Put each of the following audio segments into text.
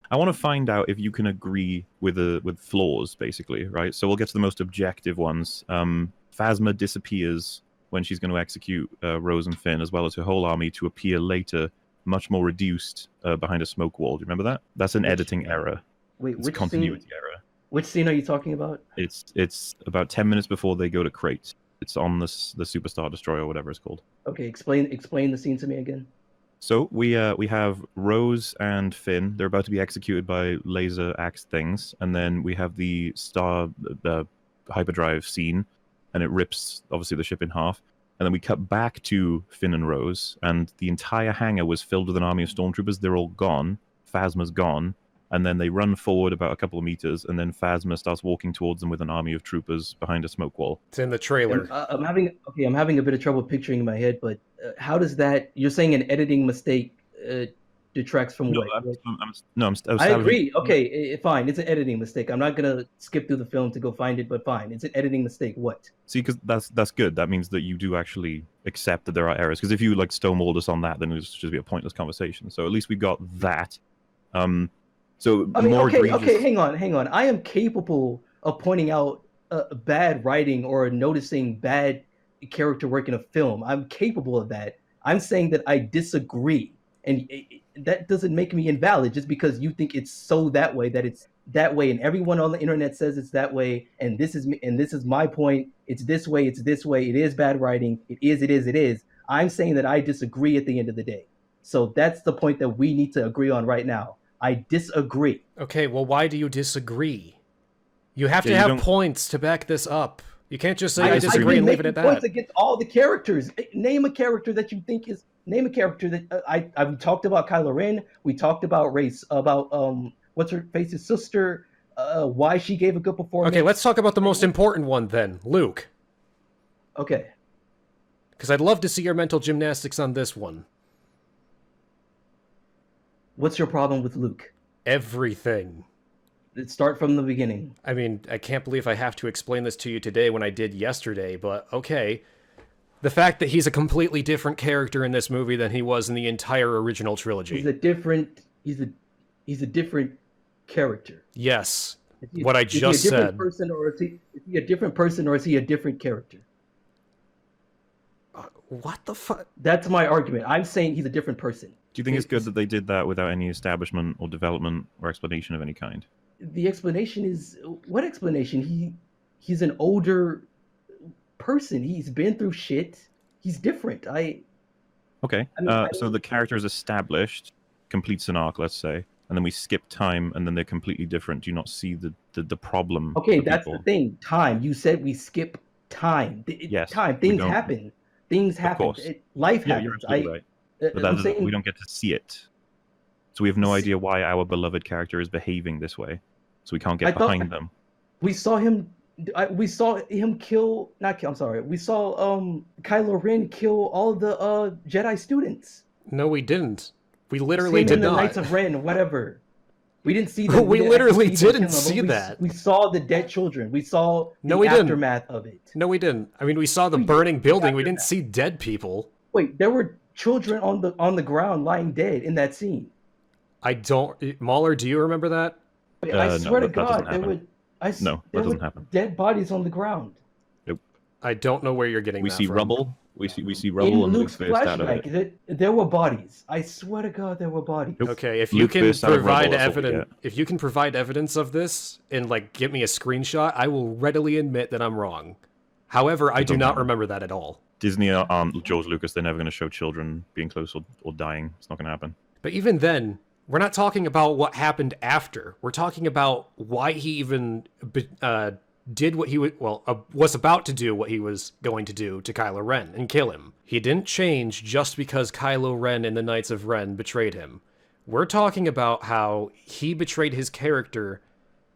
I want to find out if you can agree with flaws, basically, right? So we'll get to the most objective ones. Phasma disappears when she's going to execute Rose and Finn, as well as her whole army, to appear later, much more reduced behind a smoke wall. Do you remember that? That's an editing error. Wait, It's a continuity error. Which scene are you talking about? It's about 10 minutes before they go to Crate. It's on the Superstar Destroyer, or whatever it's called. Okay, explain the scene to me again. So we have Rose and Finn. They're about to be executed by laser axe things, and then we have the hyperdrive scene, and it rips obviously the ship in half. And then we cut back to Finn and Rose, and the entire hangar was filled with an army of stormtroopers. They're all gone. Phasma's gone, and then they run forward about a couple of meters, and then Phasma starts walking towards them with an army of troopers behind a smoke wall. It's in the trailer. I'm having a bit of trouble picturing in my head, but how does that? You're saying an editing mistake detracts from what? I agree. Okay, fine. It's an editing mistake. I'm not gonna skip through the film to go find it, but fine. It's an editing mistake. What? See, because that's good. That means that you do actually accept that there are errors. Because if you like stonewalled us on that, then it would just be a pointless conversation. So at least we got that. So I mean, more okay, egregious... hang on. I am capable of pointing out bad writing or noticing bad character work in a film. I'm capable of that. I'm saying that I disagree, and that doesn't make me invalid just because you think it's so that way, that it's that way, and everyone on the internet says it's that way, and this is my point. It's this way. It is bad writing. It is. I'm saying that I disagree at the end of the day. So that's the point that we need to agree on right now. I disagree. Okay, well, why do you disagree? You have to have points to back this up. You can't just say I disagree and leave it at that. Points against all the characters. Name a character that you think is. Name a character that we talked about Kylo Ren. We talked about race. About what's her face's sister. Why she gave a good performance. Okay, let's talk about the most important one then, Luke. Okay. Because I'd love to see your mental gymnastics on this one. What's your problem with Luke? Everything. Let's start from the beginning. I mean, I can't believe I have to explain this to you today when I did yesterday, but okay. The fact that he's a completely different character in this movie than he was in the entire original trilogy. He's a different character. Yes. What I just said. Is he a different person or is he a different character? What the fuck? That's my argument. I'm saying he's a different person. Do you think it's good that they did that without any establishment or development or explanation of any kind? The explanation is... What explanation? He's an older person. He's been through shit. He's different. Okay. So the character is established, completes an arc, let's say, and then we skip time, and then they're completely different. Do you not see the problem? Okay, that's the thing. Time. You said we skip time. Yes. Time. Things happen. Things happen. Life happens. You're absolutely right. But we don't get to see it. So we have no idea why our beloved character is behaving this way. So we can't get behind them. We saw him kill... Not kill, I'm sorry. We saw Kylo Ren kill all the Jedi students. No, we didn't. We literally did not. The Knights of Ren, whatever. We didn't see that. We literally didn't see that. We saw the dead children. We saw the aftermath of it. No, we didn't. I mean, we saw the burning building. We didn't see dead people. Wait, there were children on the ground lying dead in that scene. I don't... Mauler, do you remember that? I swear to God, there were... No, that doesn't happen. Dead bodies on the ground. Nope. I don't know where you're getting that from. We see rubble. We see rubble and Luke's flashback. There were bodies. I swear to God, there were bodies. Okay, if you can provide evidence of this and like give me a screenshot, I will readily admit that I'm wrong. However, I do not remember that at all. Disney George Lucas, they're never going to show children being close or dying. It's not going to happen. But even then, we're not talking about what happened after. We're talking about why he even did what he was about to do what he was going to do to Kylo Ren and kill him. He didn't change just because Kylo Ren and the Knights of Ren betrayed him. We're talking about how he betrayed his character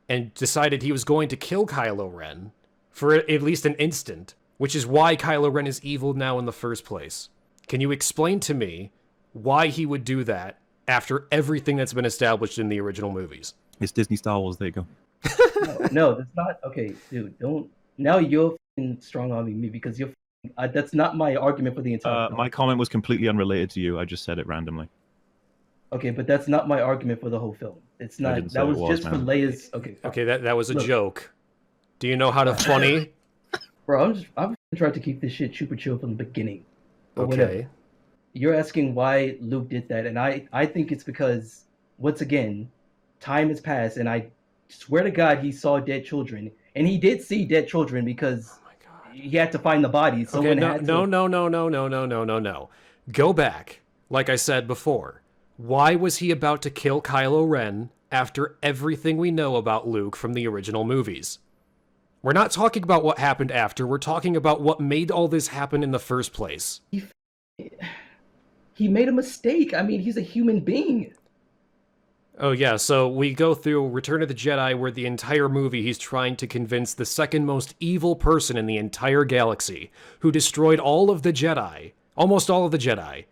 and decided he was going to kill Kylo Ren for at least an instant, which is why Kylo Ren is evil now in the first place. Can you explain to me why he would do that after everything that's been established in the original movies? It's Disney Star Wars, there you go. No, that's not... Okay, dude, don't... Now you're strong-arming me because you're... that's not my argument for the entire film. My comment was completely unrelated to you. I just said it randomly. Okay, but that's not my argument for the whole film. It's I not. didn't say That it was was, just for man. Leia's. Okay. Okay, that was a Look. joke. Do you know how to funny? Bro, I'm trying to keep this shit super chill from the beginning. But whatever. Okay. You're asking why Luke did that, and I think it's because once again, time has passed, and I swear to God he saw dead children, and he did see dead children because Oh my God. he had to find the bodies. Okay, Someone no, had to. no. Go back. Like I said before, why was he about to kill Kylo Ren after everything we know about Luke from the original movies? We're not talking about what happened after. We're talking about what made all this happen in the first place. He made a mistake. I mean, he's a human being. Oh yeah, so we go through Return of the Jedi where the entire movie he's trying to convince the second most evil person in the entire galaxy, who destroyed all of the Jedi, almost all of the Jedi.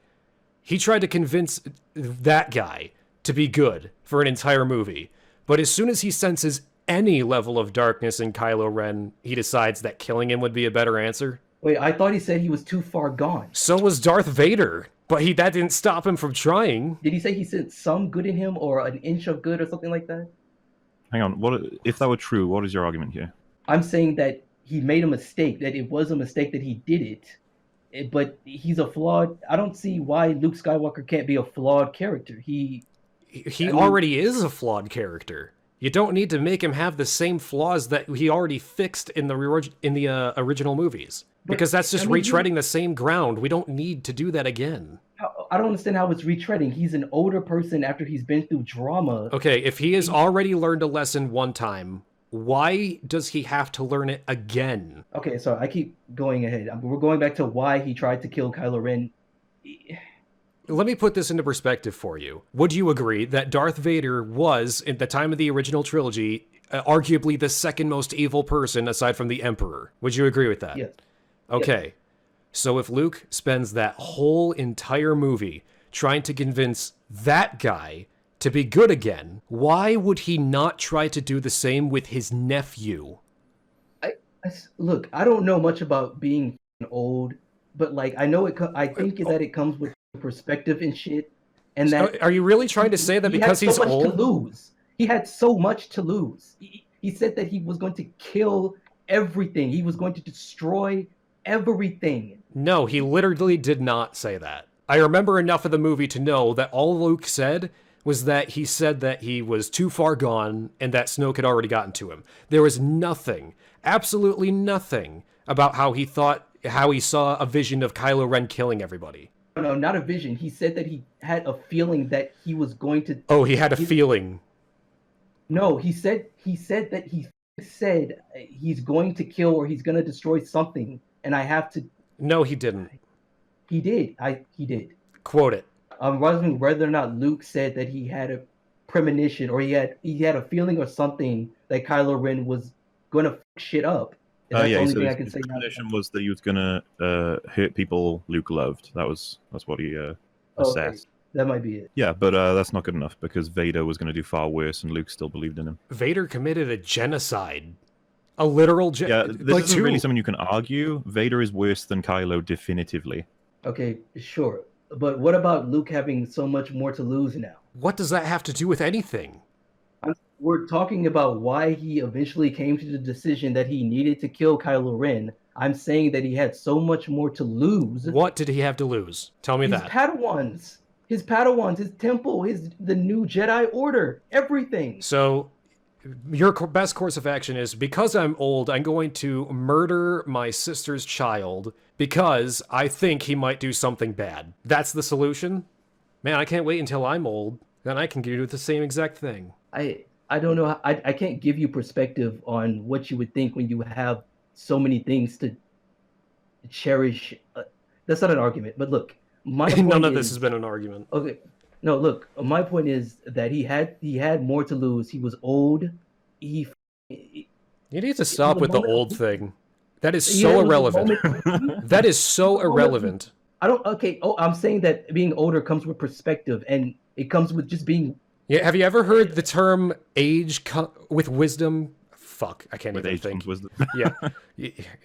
He tried to convince that guy to be good for an entire movie. But as soon as he senses any level of darkness in Kylo Ren, he decides that killing him would be a better answer. Wait, I thought he said he was too far gone. So was Darth Vader, but that didn't stop him from trying. Did he say he sent some good in him or an inch of good or something like that? Hang on. What if that were true? What is your argument here? I'm saying that he made a mistake, that it was a mistake that he did it. But he's a flawed. I don't see why Luke Skywalker can't be a flawed character. He Already is a flawed character. You don't need to make him have the same flaws that he already fixed in the original movies. Because that's just retreading the same ground. We don't need to do that again. I don't understand how it's retreading. He's an older person after he's been through drama. Okay, if he has already learned a lesson one time, why does he have to learn it again? Okay, so I keep going ahead. We're going back to why he tried to kill Kylo Ren. Let me put this into perspective for you. Would you agree that Darth Vader was, at the time of the original trilogy, arguably the second most evil person aside from the Emperor? Would you agree with that? Yes. Okay. Yes. So if Luke spends that whole entire movie trying to convince that guy to be good again, why would he not try to do the same with his nephew? Look, I don't know much about being old, but like I know it. I think that it comes with perspective and shit. And that are you really trying to say that because he's old? To lose. He had so much to lose. He said that he was going to kill everything. He was going to destroy everything. No, he literally did not say that. I remember enough of the movie to know that all Luke said was that he said that he was too far gone and that Snoke had already gotten to him. There was nothing, absolutely nothing, about how he saw a vision of Kylo Ren killing everybody. No, not a vision. He said that he had a feeling that he was going to... Oh, he had a feeling. No, he said that he said he's going to kill or he's going to destroy something, and I have to... No, he didn't. He did. He did. Quote it. I'm wondering whether or not Luke said that he had a premonition or he had a feeling or something that Kylo Ren was going to fuck shit up. Yeah, his premonition was that he was going to hurt people Luke loved. That's what he assessed. Okay. That might be it. Yeah, but that's not good enough because Vader was going to do far worse and Luke still believed in him. Vader committed a genocide. A literal genocide. Yeah, this isn't really something you can argue. Vader is worse than Kylo, definitively. Okay, sure. But what about Luke having so much more to lose now? What does that have to do with anything? We're talking about why he eventually came to the decision that he needed to kill Kylo Ren. I'm saying that he had so much more to lose. What did he have to lose? Tell me that. His Padawans, his temple, the new Jedi Order, everything. So your best course of action is, because I'm old, I'm going to murder my sister's child because I think he might do something bad. That's the solution? Man, I can't wait until I'm old. Then I can do the same exact thing. I don't know. I can't give you perspective on what you would think when you have so many things to cherish. That's not an argument. But look, my point none of this has been an argument. Okay. No, look, my point is that he had more to lose. He was old. You need to stop with the old thing. That is so irrelevant. That is so irrelevant. I'm saying that being older comes with perspective, and it comes with just being... Yeah, have you ever heard the term age with wisdom? Fuck, I can't even think. Wisdom. Yeah,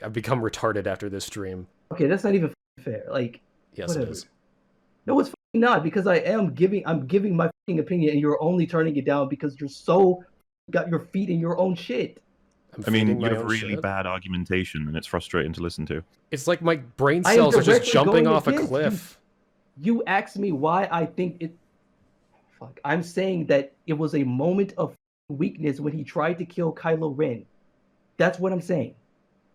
I've become retarded after this stream. Okay, that's not even fair. Like, yes, whatever. it is. No, it's not, because I'm giving my fucking opinion, and you're only turning it down because you're so got your feet in your own shit. I mean, you have really bad argumentation, and it's frustrating to listen to. It's like my brain cells are just jumping off a cliff. You asked me why I think it. Fuck. I'm saying that it was a moment of weakness when he tried to kill Kylo Ren. That's what I'm saying.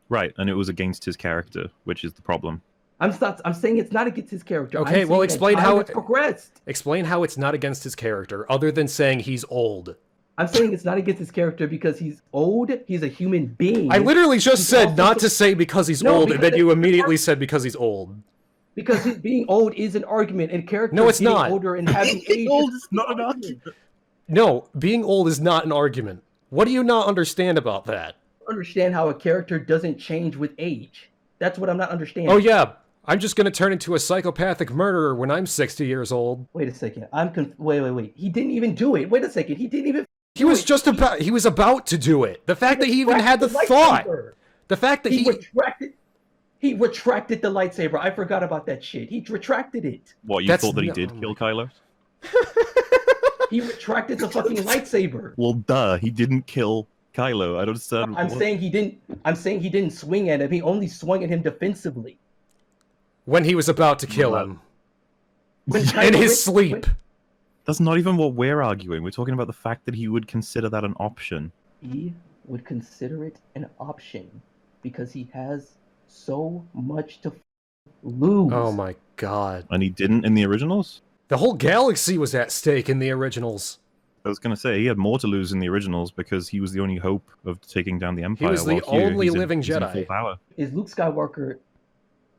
Right, and it was against his character, which is the problem. I'm saying it's not against his character. Okay, well, explain how it progressed. Explain how it's not against his character, other than saying he's old. I'm saying it's not against his character because he's old. He's a human being. I literally just said not to say because he's old, and then you immediately said because he's old. Because being old is an argument, and characters no, it's getting not. older and having age old is not an argument. No, being old is not an argument. What do you not understand about that? Understand how a character doesn't change with age. That's what I'm not understanding. Oh yeah, I'm just gonna turn into a psychopathic murderer when I'm 60 years old. Wait a second. Wait. He didn't even do it. Wait a second. He didn't even. He was about to do it. The fact that he even had the thought. The fact that he retracted the lightsaber. I forgot about that shit. He retracted it. What, you thought that he did kill Kylo? He retracted the fucking lightsaber. Well, duh, he didn't kill Kylo. I don't understand. I'm saying he didn't swing at him. He only swung at him defensively. When he was about to kill him. In his sleep. That's not even what we're arguing. We're talking about the fact that he would consider that an option. He would consider it an option because he has so much to lose. Oh my god. And he didn't in the originals? The whole galaxy was at stake in the originals. I was going to say, he had more to lose in the originals because he was the only hope of taking down the Empire. He was the only living Jedi. Full power. Is Luke Skywalker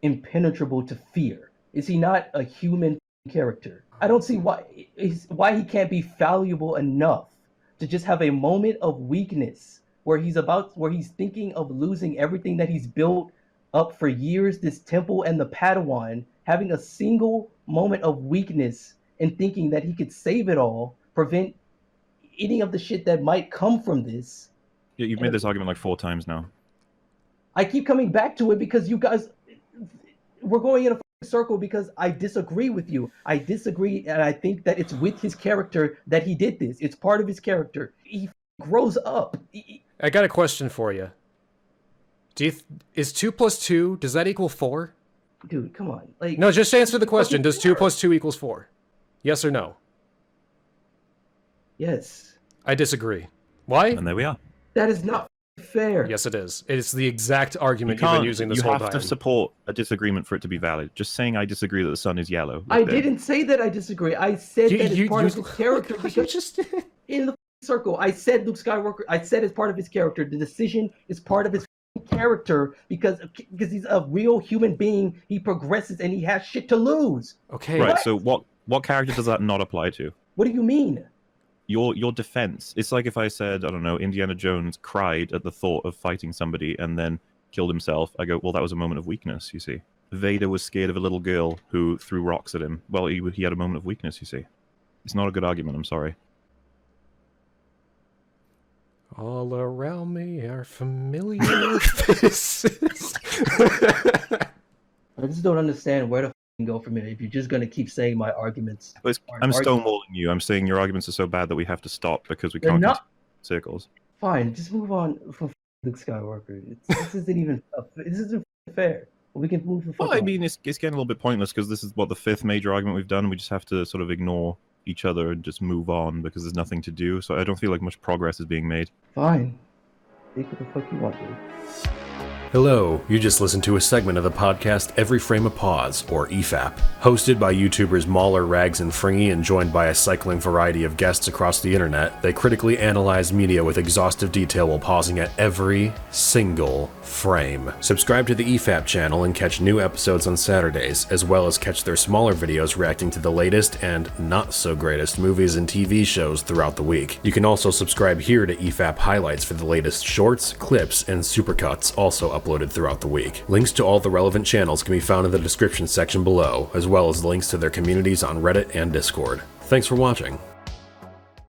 impenetrable to fear? Is he not a human character? I don't see why he can't be fallible enough to just have a moment of weakness where he's thinking of losing everything that he's built up for years, this temple and the Padawan, having a single moment of weakness and thinking that he could save it all, prevent any of the shit that might come from this. Yeah, you've made this argument like 4 times now. I keep coming back to it because you guys, we're going in a circle because I disagree with you. I disagree, and I think that it's with his character that he did this. It's part of his character. He grows up. I got a question for you. Is 2 + 2, does that equal 4? Dude, come on. Like, no, just answer the question. Does 2 + 2 equals 4? Yes or no? Yes. I disagree. Why? And there we are. That is not fair. Yes, it is. It's the exact argument you've been using this whole time. You have to support a disagreement for it to be valid. Just saying I disagree that the sun is yellow. I didn't say that I disagree. I said that it's part of his character because in the circle, I said Luke Skywalker, I said it's part of his character. The decision is part of his character because he's a real human being. He progresses and he has shit to lose. Okay. Right, so what character does that not apply to? What do you mean? Your defense. It's like if I said, I don't know, Indiana Jones cried at the thought of fighting somebody and then killed himself. I go, well, that was a moment of weakness, you see. Vader was scared of a little girl who threw rocks at him. Well, he had a moment of weakness, you see. It's not a good argument, I'm sorry. All around me are familiar faces. I just don't understand where to go from here if you're just going to keep saying my arguments. I'm stonewalling you. I'm saying your arguments are so bad that we have to stop because we can't continue circles. Fine, just move on from Luke Skywalker. This isn't fair. We can move the Well, I mean, it's getting a little bit pointless because this is the 5th major argument we've done. We just have to sort of ignore each other and just move on because there's nothing to do. So I don't feel like much progress is being made. Fine. Think what the fuck you want, dude. Hello, you just listened to a segment of the podcast Every Frame a Pause, or EFAP. Hosted by YouTubers Mauler, Rags, and Fringy, and joined by a cycling variety of guests across the internet, they critically analyze media with exhaustive detail while pausing at every single frame. Subscribe to the EFAP channel and catch new episodes on Saturdays, as well as catch their smaller videos reacting to the latest and not-so-greatest movies and TV shows throughout the week. You can also subscribe here to EFAP Highlights for the latest shorts, clips, and supercuts, also uploaded throughout the week. Links to all the relevant channels can be found in the description section below, as well as links to their communities on Reddit and Discord. Thanks for watching.